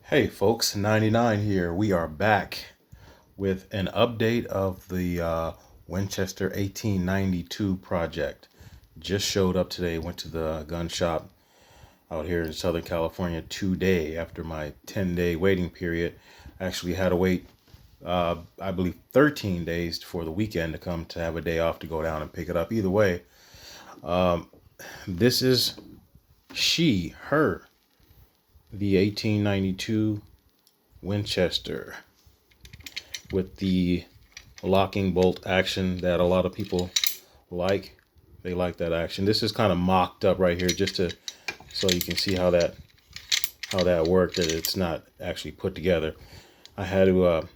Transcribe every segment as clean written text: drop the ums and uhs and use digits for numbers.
Hey folks, 99 here. We are back with an update of the Winchester 1892 project. Just showed up today, went to the gun shop out here in Southern California today after my 10-day waiting period. Actually had to wait, I believe, 13 days for the weekend to come to have a day off to go down and pick it up. Either way, this is her, the 1892 Winchester with the locking bolt action that a lot of people like. They like that action. This is kind of mocked up right here just to so you can see how that worked, that it's not actually put together. I had to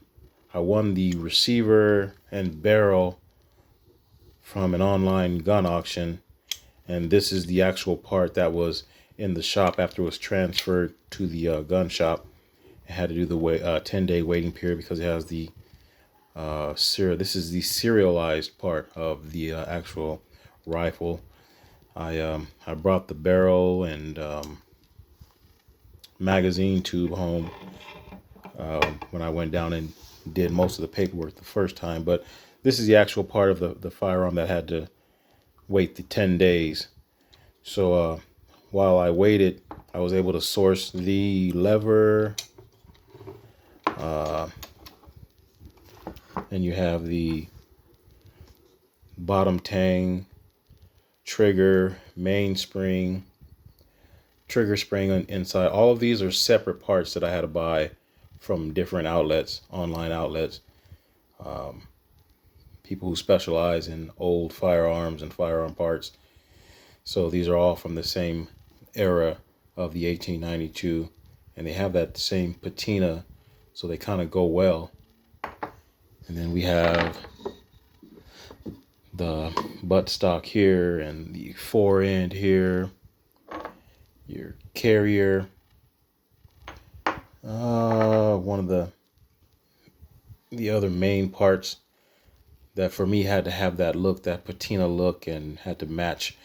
I won the receiver and barrel from an online gun auction, and this is the actual part that was in the shop after it was transferred to the gun shop. I had to do the 10-day waiting period because it has the this is the serialized part of the actual rifle. I brought the barrel and magazine tube home when I went down and did most of the paperwork the first time. But this is the actual part of the firearm that had to wait the 10 days. So while I waited, I was able to source the lever. And you have the bottom tang, trigger, mainspring, trigger spring on inside. All of these are separate parts that I had to buy from different outlets, online outlets, people who specialize in old firearms and firearm parts. So these are all from the same era of the 1892, and they have that same patina, so they kind of go well. And then we have the buttstock here and the fore end here, your carrier, one of the other main parts that for me had to have that look, that patina look, and had to match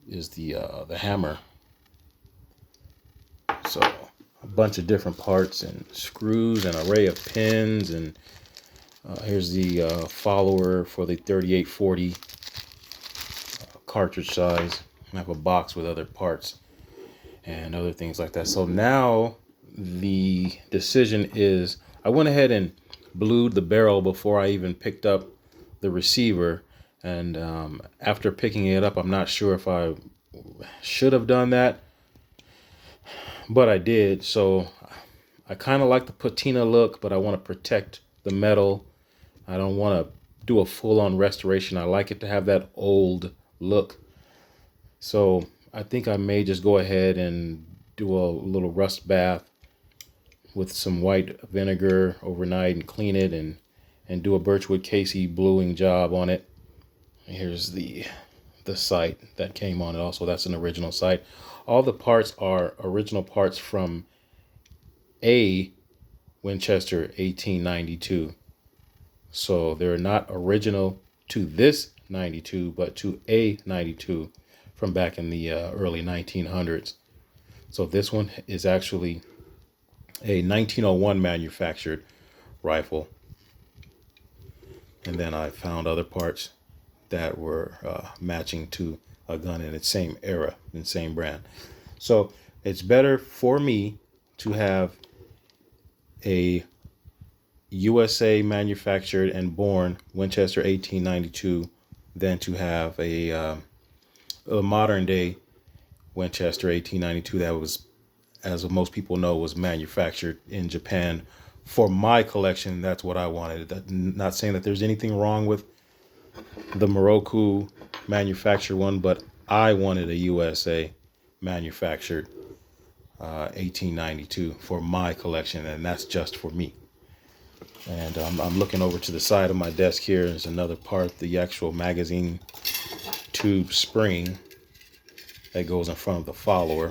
is the hammer. So a bunch of different parts and screws, an array of pins, and here's the follower for the 3840 cartridge size. I have a box with other parts and other things like that. So now the decision is, I went ahead and blued the barrel before I even picked up the receiver. And after picking it up, I'm not sure if I should have done that, but I did. So I kind of like the patina look, but I want to protect the metal. I don't want to do a full-on restoration. I like it to have that old look. So I think I may just go ahead and do a little rust bath with some white vinegar overnight and clean it and do a Birchwood Casey bluing job on it. Here's the sight that came on it also. That's an original sight. All the parts are original parts from a Winchester 1892. So they're not original to this 92, but to a 92 from back in the early 1900s. So this one is actually a 1901 manufactured rifle. And then I found other parts that were matching to a gun in its same era and same brand. So it's better for me to have a USA manufactured and born Winchester 1892 than to have a modern day Winchester 1892 that was, as most people know, was manufactured in Japan. For my collection, that's what I wanted. Not saying that there's anything wrong with the Moroku manufactured one, but I wanted a USA manufactured 1892 for my collection, and that's just for me. And I'm looking over to the side of my desk here. There's another part, the actual magazine tube spring that goes in front of the follower.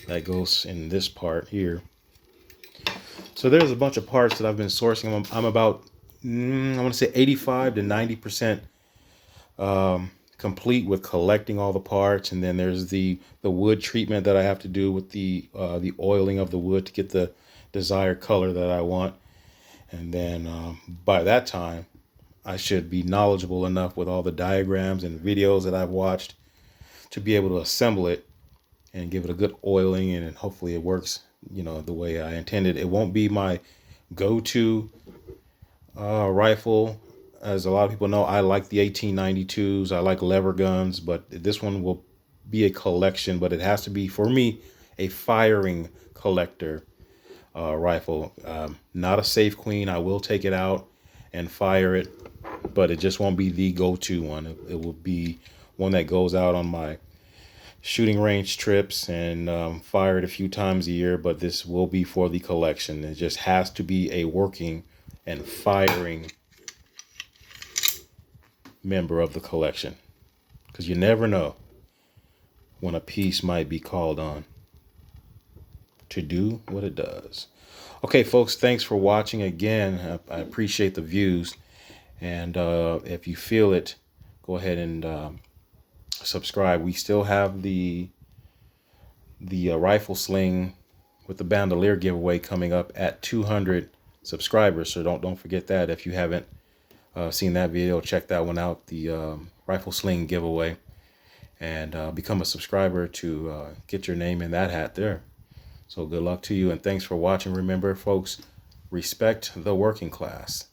That goes in this part here. So there's a bunch of parts that I've been sourcing. I'm about, I want to say 85 to 90% complete with collecting all the parts, and then there's the wood treatment that I have to do with the oiling of the wood to get the desired color that I want. And then by that time, I should be knowledgeable enough with all the diagrams and videos that I've watched to be able to assemble it and give it a good oiling, and hopefully it works, the way I intended. It won't be my go-to rifle. As a lot of people know, I like the 1892s. I like lever guns, but this one will be a collection, but it has to be, for me, a firing collector rifle. Not a safe queen. I will take it out and fire it, but it just won't be the go-to one. It will be one that goes out on my shooting range trips and fire it a few times a year, but this will be for the collection. It just has to be a working and firing member of the collection, because you never know when a piece might be called on to do what it does. Okay, folks, thanks for watching again. I appreciate the views, and if you feel it, go ahead and subscribe. We still have the rifle sling with the bandolier giveaway coming up at 200 subscribers, so don't forget that. If you haven't seen that video, check that one out, the rifle sling giveaway, and become a subscriber to get your name in that hat there. So good luck to you, and thanks for watching. Remember, folks, respect the working class.